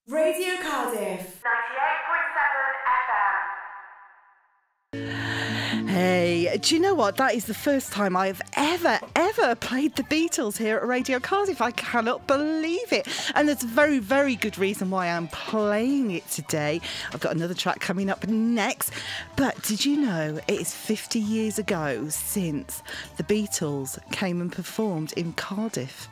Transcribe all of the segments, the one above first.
Radio Cardiff 98.7 FM. Hey, do you know what? That is the first time I've ever played the Beatles here at Radio Cardiff. I cannot believe it. And there's a very, very good reason why I'm playing it today. I've got another track coming up next. But did you know it is 50 years ago since the Beatles came and performed in Cardiff?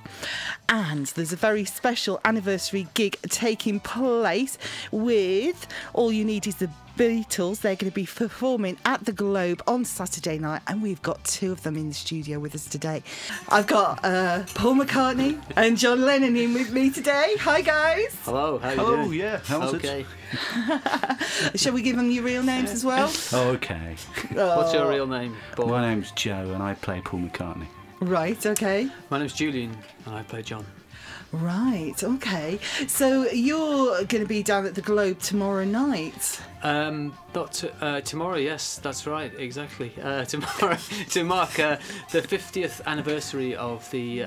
And there's a very special anniversary gig taking place with All You Need Is the Beatles. They're going to be performing at the Globe on Saturday night, and we've got two of them in the studio with us today. I've got Paul McCartney and John Lennon in with me today. Hi guys. Hello, how are you doing? Oh yeah, how's okay. Shall we give them your real names as well? Okay. What's your real name, Paul? My name's Joe and I play Paul McCartney. Right, okay. My name's Julian and I play John. Right, okay. So you're going to be down at the Globe tomorrow night? Tomorrow, yes, that's right, exactly. Tomorrow, to mark the 50th anniversary of the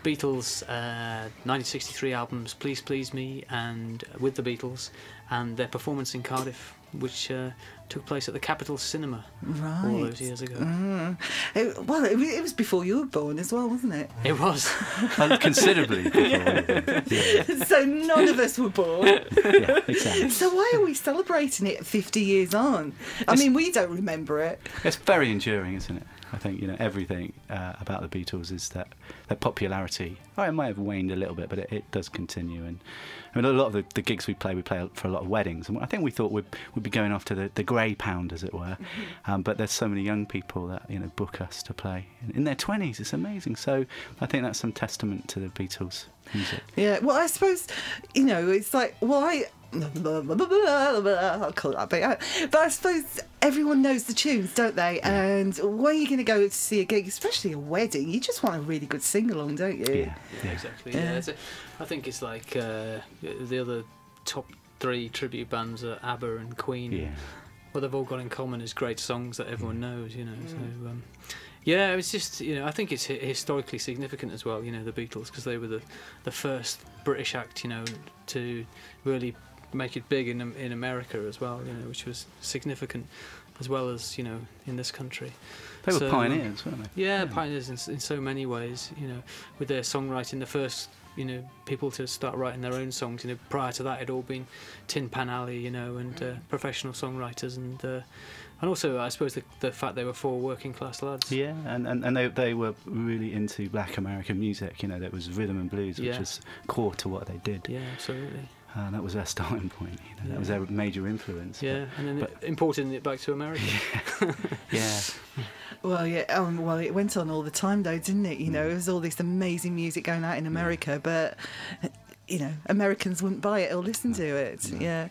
Beatles' 1963 albums Please Please Me and With the Beatles, and their performance in Cardiff, which took place at the Capitol Cinema all those years ago. It was before you were born as well, wasn't it? It was. Considerably before. Yeah. So none of us were born. Yeah, exactly. So why are we celebrating it 50 years on? I mean, we don't remember it. It's very enduring, isn't it? I think everything about the Beatles is that their popularity. Oh, it might have waned a little bit, but it does continue. And I mean, a lot of the gigs we play for a lot of weddings. And I think we thought we'd be going after the grey pound, as it were. But there's so many young people that book us to play in their 20s. It's amazing. So I think that's some testament to the Beatles music. Yeah. Well, I suppose it's like I'll call that bit out. But I suppose everyone knows the tunes, don't they? And when you're going to go to see a gig, especially a wedding, you just want a really good sing-along, don't you? Yeah, exactly. Yeah. I think it's like the other top three tribute bands are ABBA and Queen. Yeah. What they've all got in common is great songs that everyone knows, So, yeah, it's just, I think it's historically significant as well, the Beatles, because they were the first British act, to really make it big in America as well, which was significant, as well as in this country. They were pioneers, weren't they? Yeah, pioneers in so many ways. With their songwriting, the first people to start writing their own songs. Prior to that, it'd all been Tin Pan Alley, and professional songwriters, and also I suppose the fact they were four working class lads. Yeah, and they were really into Black American music. That was rhythm and blues, which was core to what they did. Yeah, absolutely. That was their starting point. That was their major influence. Yeah, and then importing it back to America. Yeah. Well, yeah. Well, it went on all the time, though, didn't it? There was all this amazing music going out in America, but Americans wouldn't buy it or listen to it. Yeah.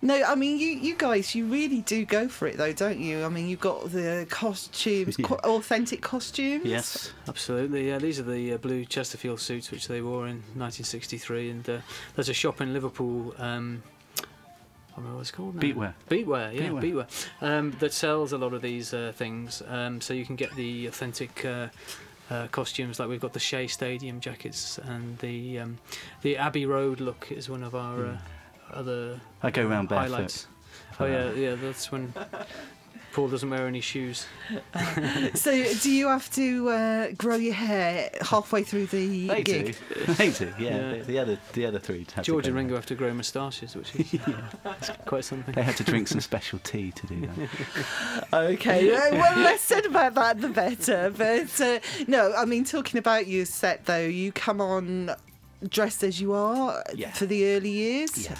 No, I mean, you guys, you really do go for it, though, don't you? I mean, you've got the costumes, authentic costumes. Yes, absolutely. Yeah, these are the blue Chesterfield suits which they wore in 1963, and there's a shop in Liverpool. I don't know what it's called now. Beatwear, yeah, Beatwear. That sells a lot of these things, so you can get the authentic costumes. Like we've got the Shea Stadium jackets, and the Abbey Road look is one of our other I go around highlights. Barefoot. Yeah, that's when Paul doesn't wear any shoes. So do you have to grow your hair halfway through the gig? They do, yeah. The other three have George to and Ringo have to grow moustaches, which is quite something. They had to drink some special tea to do that. Okay, well, less said about that the better. But no, I mean, talking about your set though, you come on dressed as you are for the early years. Yeah.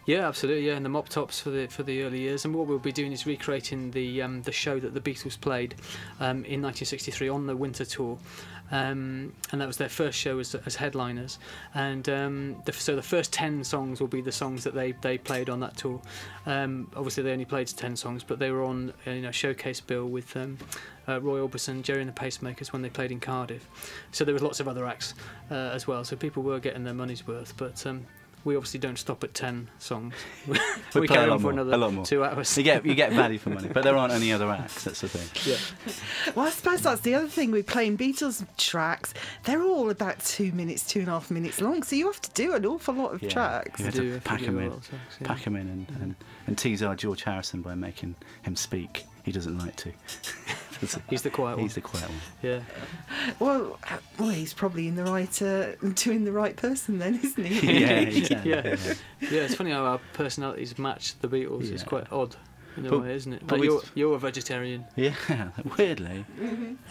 Yeah, absolutely. Yeah, and the mop tops for the early years. And what we'll be doing is recreating the show that the Beatles played in 1963 on the winter tour, and that was their first show as headliners. And so the first 10 songs will be the songs that they played on that tour. Obviously, they only played 10 songs, but they were on a showcase bill with Roy Orbison, Jerry and the Pacemakers when they played in Cardiff. So there was lots of other acts as well. So people were getting their money's worth, but. we obviously don't stop at 10 songs. We we play carry a on for lot more, another a lot more. 2 hours. You get value for money, but there aren't any other acts. That's the thing. Yeah. Well, I suppose that's the other thing with playing Beatles tracks. They're all about 2 minutes, 2.5 minutes long, so you have to do an awful lot of tracks. You have do to if pack you him do a in, lot of tracks, yeah. pack him in, and tease our George Harrison by making him speak. He doesn't like to. He's the quiet one. He's the quiet one. Yeah. Well, he's probably in the right, doing the right person then, isn't he? Yeah, exactly. Yeah. Yeah, it's funny how our personalities match the Beatles. It's Yeah. quite odd in a But- way, isn't it? but Like with- you're a vegetarian, Yeah, weirdly.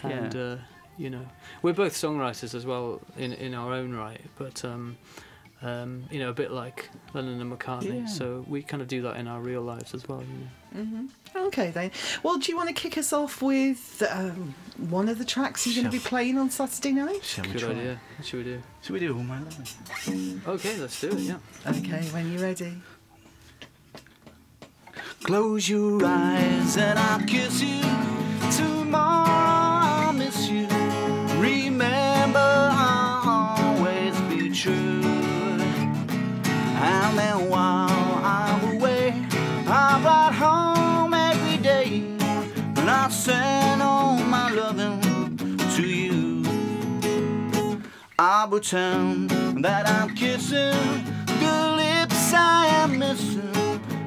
and Yeah. you know, we're both songwriters as well in our own right, but you know, a bit like Lennon and McCartney. Yeah. So we kind of do that in our real lives as well. You know. Okay then. Well, do you want to kick us off with one of the tracks you're going to be playing on Saturday night? Shall we Good try? idea. What should we do? Should we do All My Loving? Okay, let's do it. Yeah. Okay, when you're ready. Close your eyes and I'll kiss you. Tomorrow I'll miss you. Remember, I'll always be true. And then while I'm away, I'm at home every day. And I send all my loving to you. I'll pretend that I'm kissing the lips I am missing,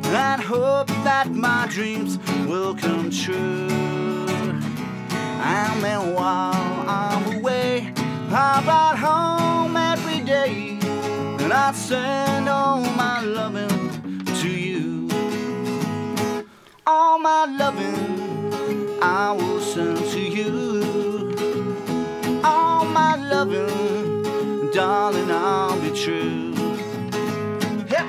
and hope that my dreams will come true. And then while I'm away, I'm at home every day, and I send all my loving to you. All my loving I will send to you. All my loving, darling, I'll be true. Yep.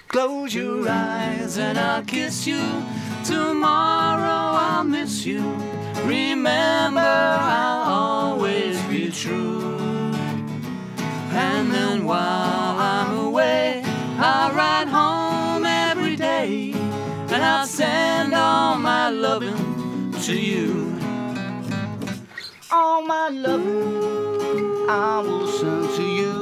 Close your eyes and I'll kiss you. Tomorrow I'll miss you. Remember, I'll always be true. And then while I'm away, I'll ride home every day, and I'll send all my loving to you. All my loving I will send to you.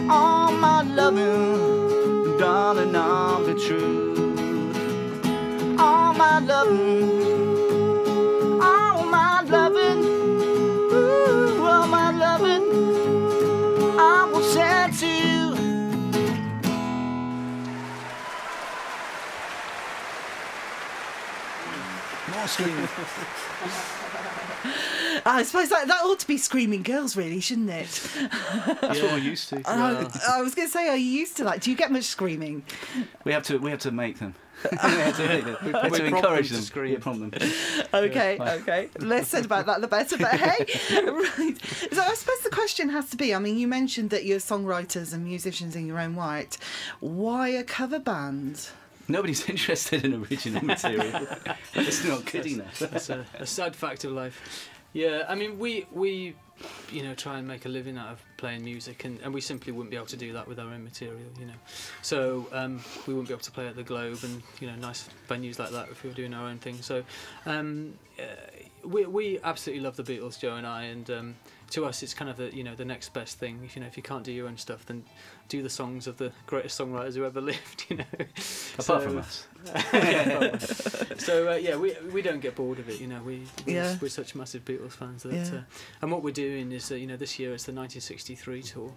All my loving, darling, I'll be true. All my loving, all my loving, ooh, all my loving, I will send to you. More screaming. I suppose that ought to be Screaming Girls, really, shouldn't it? That's what we're used to. I was going to say, are you used to that? Do you get much screaming? We have to make them. we have to encourage them. To scream. Yeah, prompt them. Okay. Less said about that, the better. But hey, right. So I suppose the question has to be, I mean, you mentioned that you're songwriters and musicians in your own right. Why a cover band? Nobody's interested in original material. It's not good enough. That's a sad fact of life. Yeah, I mean, we you know, try and make a living out of playing music, and we simply wouldn't be able to do that with our own material, you know. So we wouldn't be able to play at the Globe and, you know, nice venues like that if we were doing our own thing. So we absolutely love the Beatles, Joe and I, and to us it's kind of the, you know, the next best thing. You know, if you can't do your own stuff, then do the songs of the greatest songwriters who ever lived, you know. Apart from us. So yeah, we don't get bored of it, you know. Yeah. We're such massive Beatles fans that, Yeah. and what we're doing is, you know, this year it's the 1963 tour,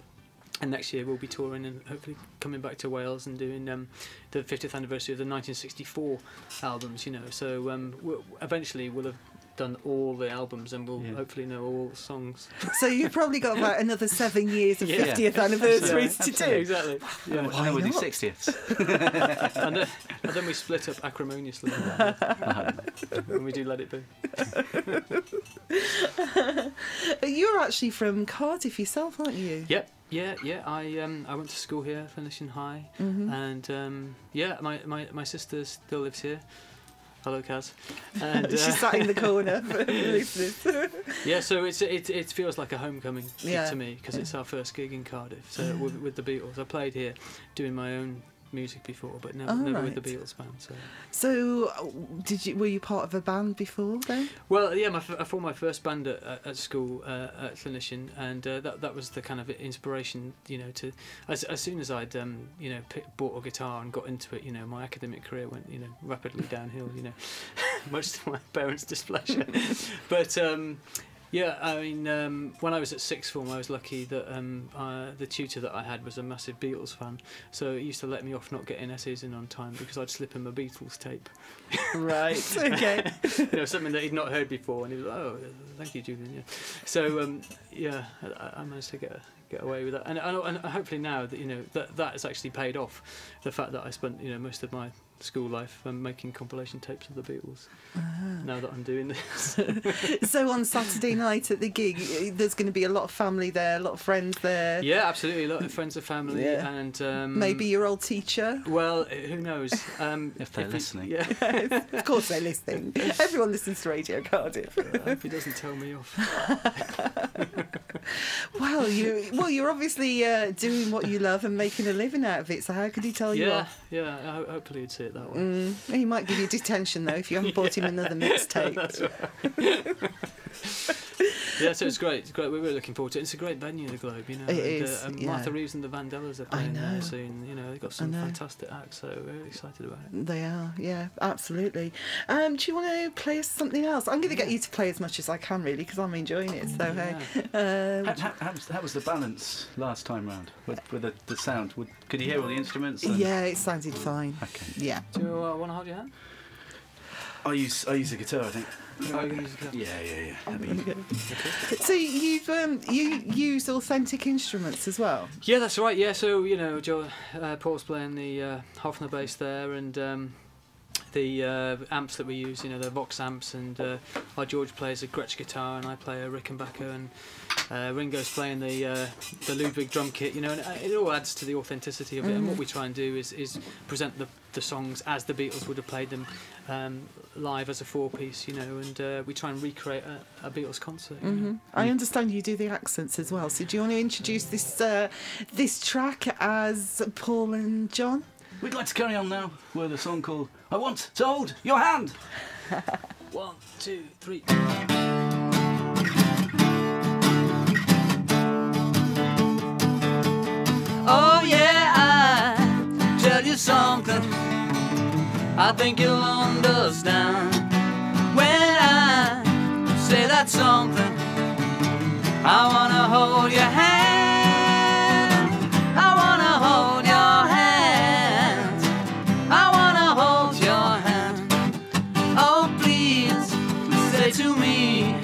and next year we'll be touring and hopefully coming back to Wales and doing the 50th anniversary of the 1964 albums, you know. So eventually we'll have done all the albums and we'll hopefully know all the songs. So you've probably got about another 7 years of Yeah. 50th anniversaries to do. Exactly. Yeah. Yeah. Why would do not? 60th? And then we split up acrimoniously when we do Let It Be. You're actually from Cardiff yourself, aren't you? Yep. Yeah. I went to school here, finishing high, and yeah, my sister still lives here. Hello, Kaz. And, She's sat in the corner for listeners. yeah, so it feels like a homecoming Yeah. to me because it's our first gig in Cardiff. So with the Beatles, I played here, doing my own music before, but never with the right. Beatles band. So, were you part of a band before then? Well, yeah, I formed my first band at school at Clinician, and that was the kind of inspiration, to as soon as I'd bought a guitar and got into it, my academic career went rapidly downhill, much to my parents' displeasure. But yeah, I mean, when I was at sixth form, I was lucky that the tutor that I had was a massive Beatles fan, so he used to let me off not getting essays in on time because I'd slip him a Beatles tape. Right. Okay. Something that he'd not heard before, and he was like, "Oh, thank you, Julian." Yeah. So yeah, I managed to get away with that, and hopefully now that that has actually paid off. The fact that I spent most of my school life making compilation tapes of the Beatles. Now that I'm doing this. So on Saturday night at the gig, there's going to be a lot of family there, a lot of friends there. Yeah, absolutely, a lot of friends and family, and maybe your old teacher. Well, who knows? If they're listening. Yeah. Of course they're listening. Everyone listens to Radio Cardiff. I hope he doesn't tell me off. Well, you're obviously doing what you love and making a living out of it. So how could he tell you off? Yeah. Hopefully he'd see it that way. He might give you detention though if you haven't bought him another mixtape. That's right. Yeah, so it's great. It's great. We're really looking forward to it. It's a great venue, the Globe. It is. Martha Reeves and the Vandellas are playing there soon. They've got some I know. fantastic acts, so we're really excited about it. They are, yeah, absolutely. Do you want to play us something else? I'm going to get you to play as much as I can, really, because I'm enjoying it. So, hey. How was the balance last time round with the sound? Could you hear all the instruments? Yeah, it sounded fine. Okay. Yeah. Do you want to hold your hand? I use the guitar, I think. Oh, you're gonna use the guitar? Yeah. That'd be- So you use authentic instruments as well? Yeah, that's right. Yeah, so Paul's playing the half on the bass there, and the amps that we use, they're Vox amps, and our George plays a Gretsch guitar, and I play a Rickenbacker, and Ringo's playing the Ludwig drum kit, and it all adds to the authenticity of it. And what we try and do is present the songs as the Beatles would have played them live as a four-piece, and we try and recreate a Beatles concert. I understand you do the accents as well. So do you want to introduce this track as Paul and John? We'd like to carry on now with a song called I Want to Hold Your Hand. 1, 2, 3. Oh yeah, I tell you something I think you'll understand when I say that something. I wanna hold your hand, I wanna hold your hand, I wanna hold your hand. Oh please, say to me,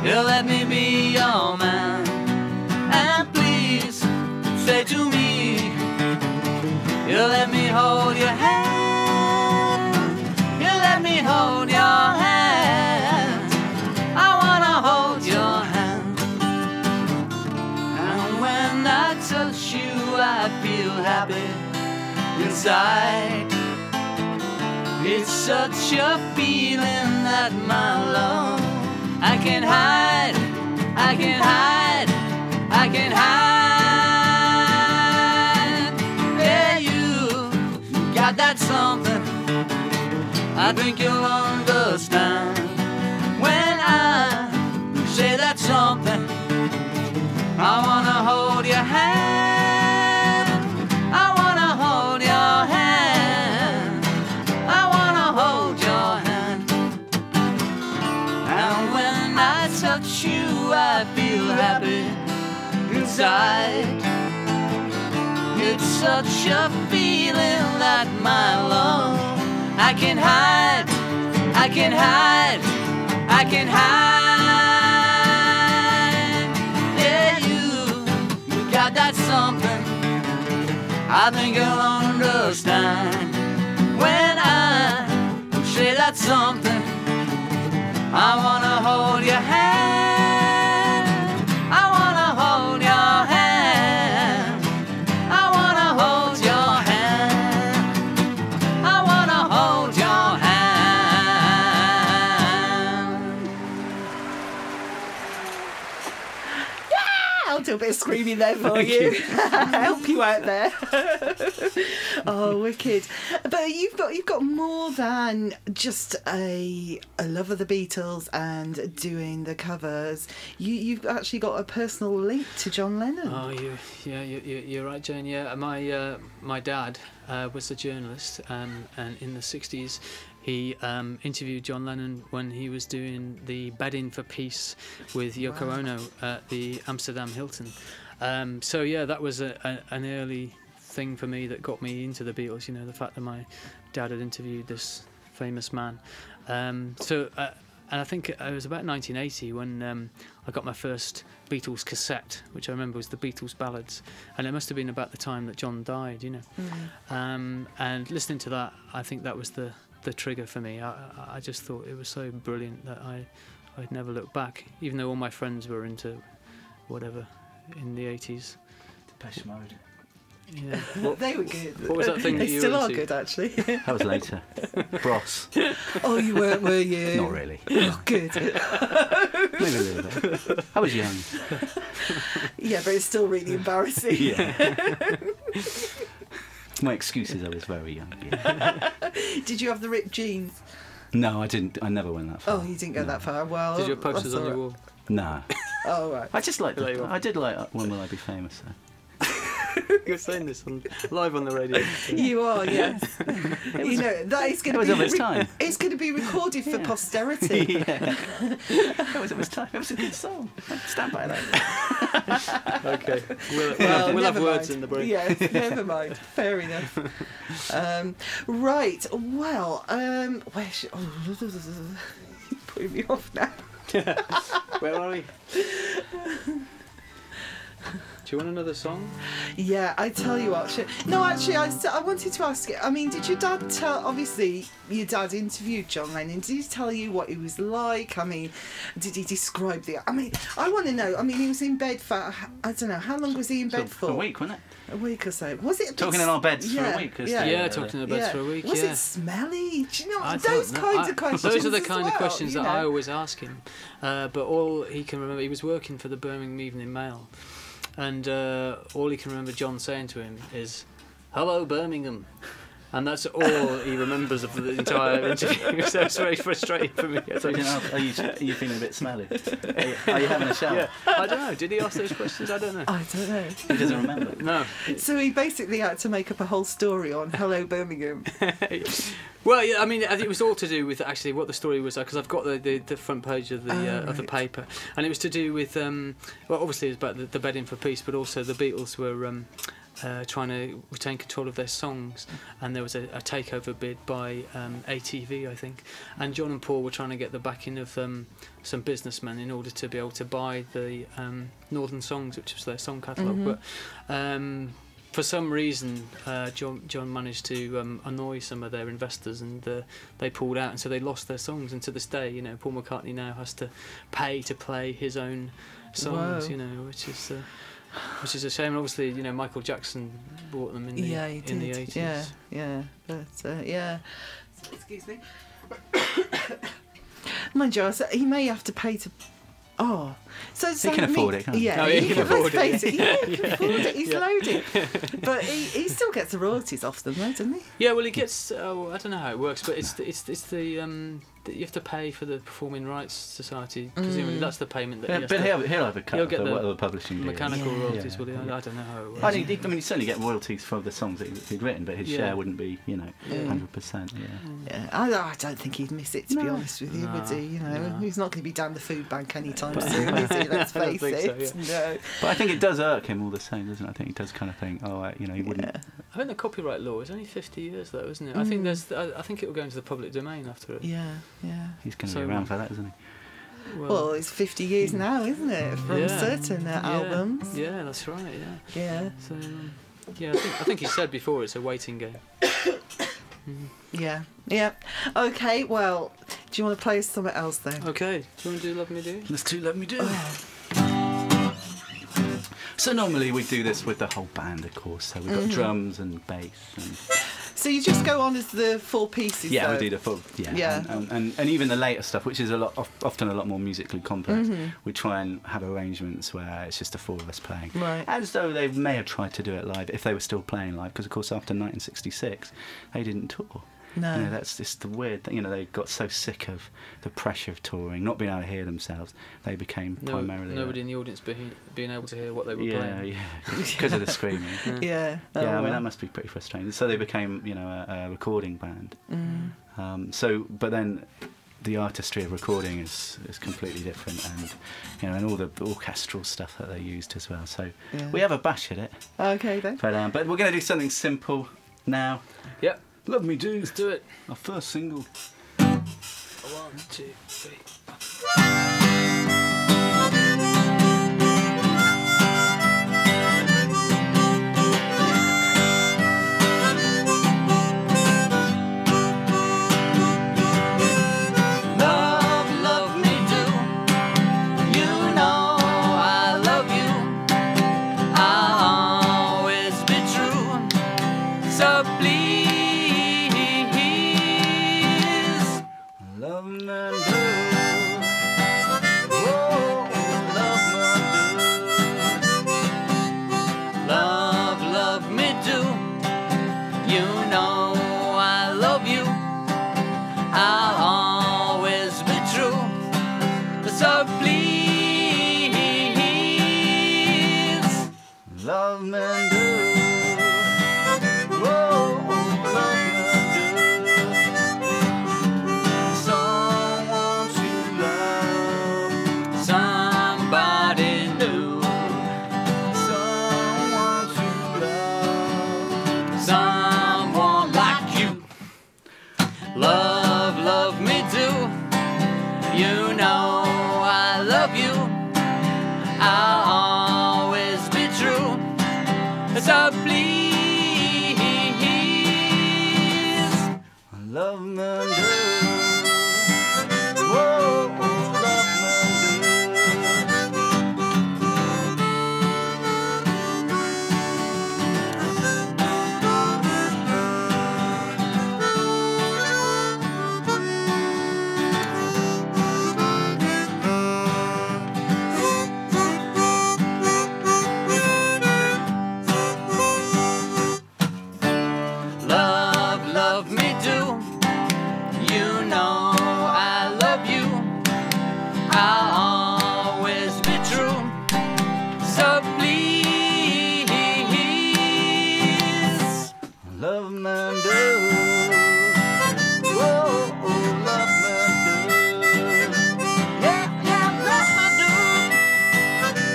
you'll let me be your man. And please, say to me, you'll let me hold your hand. You let me hold your hand. I wanna hold your hand. And when I touch you, I feel happy inside. It's such a feeling that my love I can't hide, I can't hide, I can't hide. Yeah, you got that something I think you'll understand when I say that something. I wanna hold your hand, I wanna hold your hand, I wanna hold your hand. And when I touch you, I feel happy inside. It's such a feeling that my love I can hide, I can hide, I can hide. Yeah, you got that something I think you'll understand when I say that something. I wanna hold your hand, I wanna hold your hand, I wanna hold your hand, I wanna hold your hand. How do a bit of screaming there for you. Help you out there. Oh, wicked! But you've got more than just a love of the Beatles and doing the covers. You've actually got a personal link to John Lennon. Oh, you're right, Jane. Yeah, my dad was a journalist, and in the 60s he interviewed John Lennon when he was doing the Bedding for Peace with Yoko Ono at the Amsterdam Hilton. So yeah, that was an early thing for me that got me into the Beatles. You know, the fact that my dad had interviewed this famous man. And I think it was about 1980 when I got my first Beatles cassette, which I remember was the Beatles ballads, and it must have been about the time that John died, you know. And listening to that, I think that was the trigger for me. I just thought it was so brilliant that I'd never looked back, even though all my friends were into whatever in the 80s. Depeche Mode. Yeah. They were good. What was that thing that They you still were are into? good, actually. That was later. Bros. Oh, you weren't, were you? Not really. Oh, good. Maybe a little bit. I was young. Yeah, but it's still really embarrassing. Yeah. My excuse is I was very young. Yeah. Did you have the ripped jeans? No, I didn't. I never went that far. Oh, you didn't go that far. Well, Did you have posters that's on your all wall? No. Oh, right. I just like. There you are. I did like When Will I Be Famous? Though. You're saying this live on the radio. You are, yes. You know, that is going It to was be. of its time. It's going to be recorded for posterity. Yeah. It was of its time. It was a good song. I stand by that. Okay. We'll Well, have never words mind. in the break. Yes, never mind. Fair enough. Right. Well, where should? Oh, you're putting me off now. Where are we? Do you want another song? Yeah, I tell you what. No, actually, I wanted to ask you. I mean, did your dad tell? Obviously, your dad interviewed John Lennon. Did he tell you what he was like? I mean, did he describe the? I mean, I want to know. I mean, he was in bed for. I don't know. How long was he in bed for? A week, wasn't it? A week or so. Was it? Talking in our beds for a week. Yeah, talking in the beds for a week. Was yeah. it smelly? Do you know I those don't know. kinds of questions? Those are the as kind of well, questions you that know? I always ask him. But all he can remember, he was working for the Birmingham Evening Mail, and all he can remember John saying to him is, "Hello, Birmingham." And that's all he remembers of the entire interview. So it's very frustrating for me. So are you feeling a bit smelly? Are you having a shower? Yeah. I don't know. Did he ask those questions? I don't know. I don't know. He doesn't remember. No. So he basically had to make up a whole story on Hello Birmingham. Well, yeah, I mean, it was all to do with actually what the story was, because I've got the front page of the of the right. paper, and it was to do with well, obviously it's about the Bedding for Peace, but also the Beatles were trying to retain control of their songs, and there was a takeover bid by ATV, I think, and John and Paul were trying to get the backing of some businessmen in order to be able to buy the Northern Songs, which was their song catalogue. But for some reason, John managed to annoy some of their investors, and they pulled out, and so they lost their songs. And to this day, you know, Paul McCartney now has to pay to play his own songs. Whoa. You know, which is a shame. And obviously, you know, Michael Jackson bought them in the He in the did. 80s. Yeah, but yeah. Excuse me. Mind you, he may have to pay to. Oh, so He can afford it, can't he? Yeah, Oh, he can afford it, basically, yeah, he can afford it. He's Yeah. loaded, but he still gets the royalties off them, though, doesn't he? Yeah, well, he gets. I don't know how it works, but it's the you have to pay for the Performing Rights Society. Presumably, that's the payment that. Yeah, he has but to, he'll have a cut he'll of get the publishing deal. mechanical Yeah. royalties. Yeah. Will he? I don't know how it works. I mean, he'd certainly get royalties for the songs that he'd written, but his Yeah. share wouldn't be, 100%. Yeah. Yeah, I don't think he'd miss it, to be No. honest with you, would No, he? You know, no. he's not going to be down the food bank anytime soon, is he? Let's I don't face think it. so, No. But I think it does irk him all the same, doesn't it? I think he does kind of think, he wouldn't. Yeah. I think the copyright law is only 50 years, though, isn't it? I think I think it will go into the public domain after it. Yeah, yeah. He's going to So- be around for that, isn't he? Well, it's 50 years now, isn't it, from Yeah. certain albums? Yeah, that's right. Yeah. Yeah, So yeah, I think he said before it's a waiting game. yeah, yeah. Okay, well, do you want to play us something else then? Okay. Do you want to do Love Me Do? Let's do Let Me Do. So normally we do this with the whole band, of course. So we've got drums and bass. And So So you just go on as the 4 pieces. Yeah, though? we do the full. Yeah, Yeah. And even the later stuff, which is often a lot more musically complex, we try and have arrangements where it's just the 4 of us playing, Right. as though they may have tried to do it live if they were still playing live, because of course after 1966 they didn't tour. No. You know, that's just the weird thing. You know, they got so sick of the pressure of touring, not being able to hear themselves. They became primarily nobody in the audience being able to hear what they were yeah, playing. yeah, because of the screaming. Yeah. Oh, Yeah, I mean well. that must be pretty frustrating. So they became, you know, a recording band. But then the artistry of recording is completely different, and you know, and all the orchestral stuff that they used as well. So Yeah. we have a bash at it. Okay then. But we're going to do something simple now. Yep. Love Me Do. Let's do it. Our first single. 1, 2, 3. Love, love me do. You know I love you. I'll always be true. So please, Love Me Do. Oh, love Me love, love me do. You know I love you. I'll always be true. So please, do. Love Me Do. Oh, love Me do. Someone to love. somebody new, Someone to love. someone like you. Love, love me do. You know I love you. I'll always be true. So please, Love Me Do. Oh, love love, love me do. You know I love you. I'll always be true. So please, Love Me Do. Oh, love Me do. Yeah, yeah, love Me do.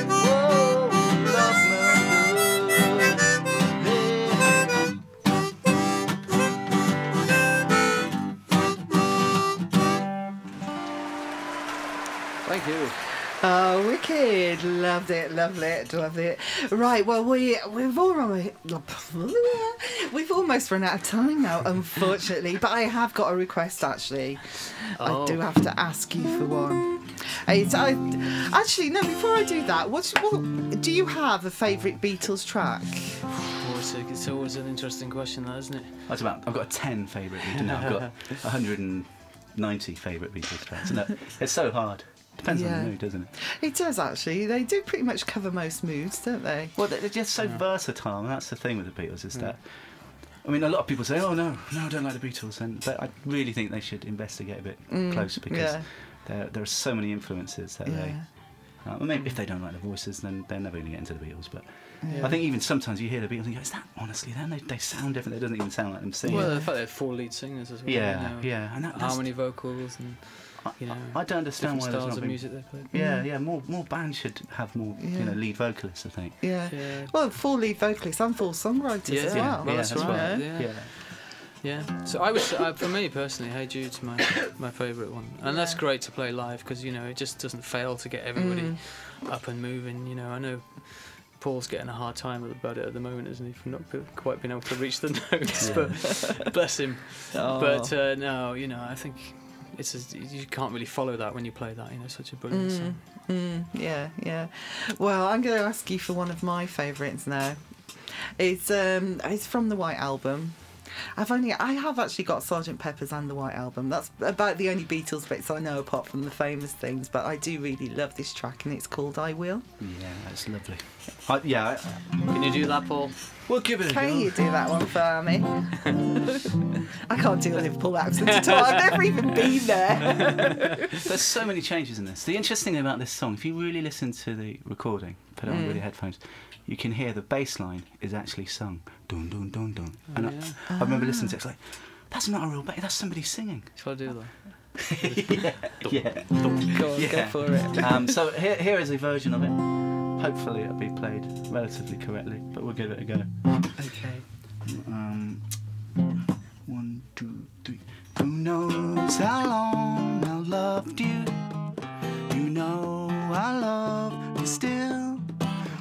Oh, love Me do. Yeah. Thank you. Oh, wicked! Loved it, loved it, loved it. Right, well, we've almost run out of time now, unfortunately. But I have got a request, actually. I do have to ask you for one. Actually, no. Before I do that, what do you have a favourite Beatles track? It's always an interesting question, that, isn't it? I've got 10 favourite Beatles. No, I've got 190 favourite Beatles tracks. No, it's so hard. Depends on the mood, doesn't it? It does, actually. They do pretty much cover most moods, don't they? Well, they're just so versatile, and that's the thing with the Beatles, is that... I mean, a lot of people say, oh, no, I don't like the Beatles, but I really think they should investigate a bit closer, because there are so many influences that they... maybe if they don't like the voices, then they're never going to get into the Beatles, but... I think even sometimes you hear the Beatles and you go, is that honestly them? They sound different. It doesn't even sound like them singing. Well, the fact they had 4 lead singers as well. Yeah, you know, yeah. And that's, harmony vocals and, you know, I don't understand why there's styles not of been... music they played. Yeah, more bands should have more, lead vocalists, I think. Yeah. Yeah. Well, 4 lead vocalists and 4 songwriters as well. Well, that's that's right. right. Yeah. So I would, for me personally, Hey Jude's my favourite one, and that's great to play live because it just doesn't fail to get everybody up and moving. You know, I know Paul's getting a hard time about it at the moment, isn't he? From not quite being able to reach the notes, but bless him. Oh. But no, I think you can't really follow that when you play that. Such a brilliant song. Yeah. Well, I'm going to ask you for one of my favourites now. It's from the White Album. I have actually got Sgt. Pepper's and the White Album. That's about the only Beatles bits I know apart from the famous things. But I do really love this track, and it's called "I Will." Yeah, that's lovely. Can you do that, Paul? We'll give it a go. Can you do that one for me? I can't do a Liverpool accent at all. I've never even been there. There's so many changes in this. The interesting thing about this song, if you really listen to the recording, put it on with your headphones, you can hear the bass line is actually sung. Dun, dun, dun, dun. And I remember listening to it, it's like, that's not a real bass, that's somebody singing. Shall I do that? Yeah. Go on, go for it. So here is a version of it. Hopefully it'll be played relatively correctly, but we'll give it a go. Okay. 1, 2, 3. Who knows how long I loved you? You know I love you still.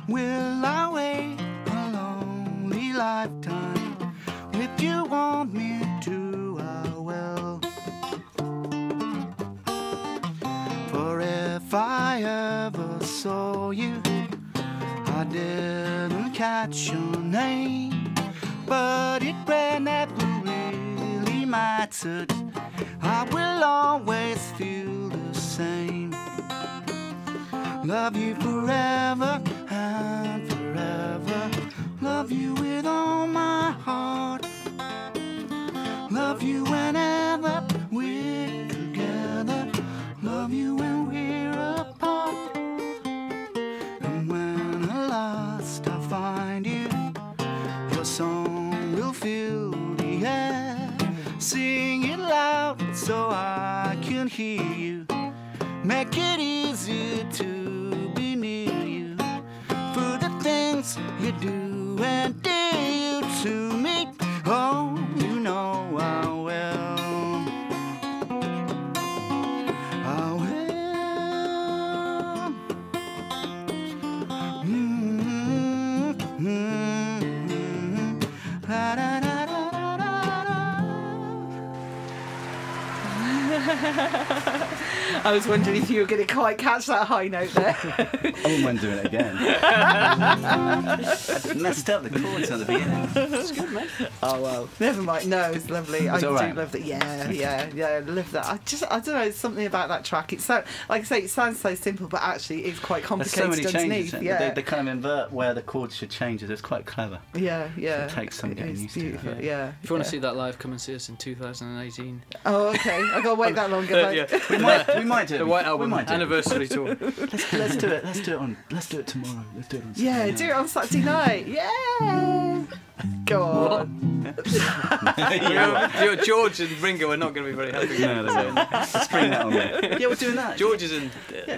Will I wait a lonely lifetime? If you want me to, I will. For if I ever saw you, I didn't catch your name, but it never really mattered. I will always feel the same. Love you forever and forever. Love you with all my heart. Love you whenever we're together. Love you when we're apart. And when at last I find you, your song will fill the air. Sing it loud so I can hear you. Make it easy to be near you. For the things you do and do to me, oh, you know I will. I will. Da, da, da, da, da, da. I was wondering if you were going to quite catch that high note there. I wouldn't mind doing it again. I messed up the chords at the beginning. That's good, mate. Oh well, never mind. No, it's lovely. I do right. love that. Yeah, I love that. I don't know. It's something about that track. It's so, like I say, it sounds so simple, but actually it's quite There's so complicated many underneath. changes. Yeah, They kind of invert where the chords should change. It's quite clever. yeah. It takes some getting It's used to. beautiful. Yeah. If you want to see that live, come and see us in 2018. Oh, okay. I got to wait that long. Yeah. We might do it. The White We Album might do it. anniversary tour. Let's do it. Let's do it tomorrow. Let's do it on Yeah, Saturday do it on Saturday night. Yeah. Go on. George and Ringo are not going to be very happy. No, they won't. Let's bring that on there. Yeah, we're doing that. George is in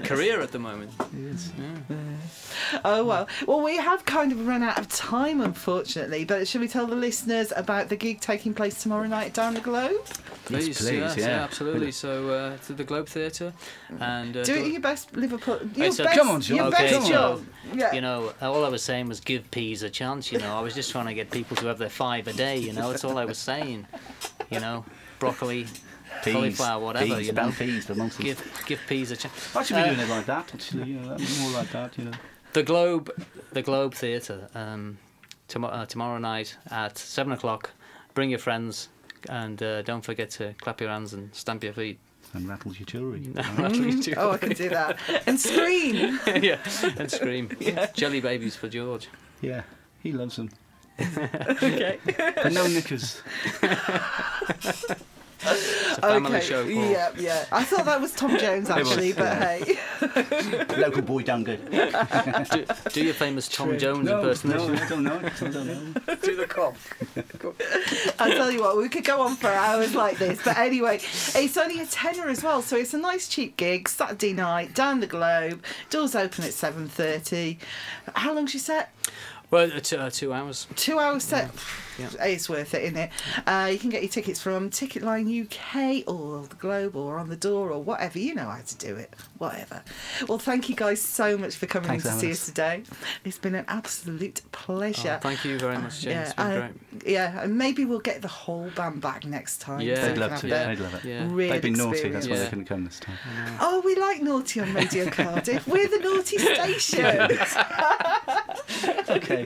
career at the moment. He is. Oh well. Well, we have kind of run out of time, unfortunately. But shall we tell the listeners about the gig taking place tomorrow night down the Globe? Please, Please, yeah. absolutely. So to the Globe Theatre, and Do it in your best Liverpool. Your It's a- best, Come on, John. Your Okay, best so, John. Yeah. You know, all I was saying was give peas a chance, you know. I was just trying to get people to have their 5 a day, you know. That's all I was saying. You know, broccoli, cauliflower, whatever, peas, you know. bell peas, but mostly. Give peas a chance. I should be doing it like that, actually. You know, more like that, you know. The Globe Theatre, tomorrow night at 7 o'clock. Bring your friends, and don't forget to clap your hands and stamp your feet. And rattles your jewellery. Oh, I can do that. And scream. Yeah, and scream. Jelly babies for George. Yeah, he loves them. Okay. But no knickers. It's a family show, Paul. Yeah. I thought that was Tom Jones actually, was, but yeah. hey. Local boy done good. Do your famous Tom Jones No, impersonation. I don't know. Do the cop. I tell you what, we could go on for hours like this, but anyway, it's only a tenner as well, so it's a nice cheap gig. Saturday night, down the Globe. Doors open at 7:30. How long's your set? Well, 2 hours. 2 hour set. Yeah. It's worth it, isn't it? You can get your tickets from Ticketline UK or the Globe or on the door or whatever. You know how to do it. Whatever. Well, thank you guys so much for coming Thanks in to for see having us today. It's been an absolute pleasure. Oh, thank you very much, James. It's been great. Yeah, and maybe we'll get the whole band back next time. Yeah. so They'd we love can to. have They'd love it. Yeah. Real They've been naughty, that's why Yeah. they couldn't come this time. Oh, we like naughty on Radio Cardiff. We're the naughty station. Okay.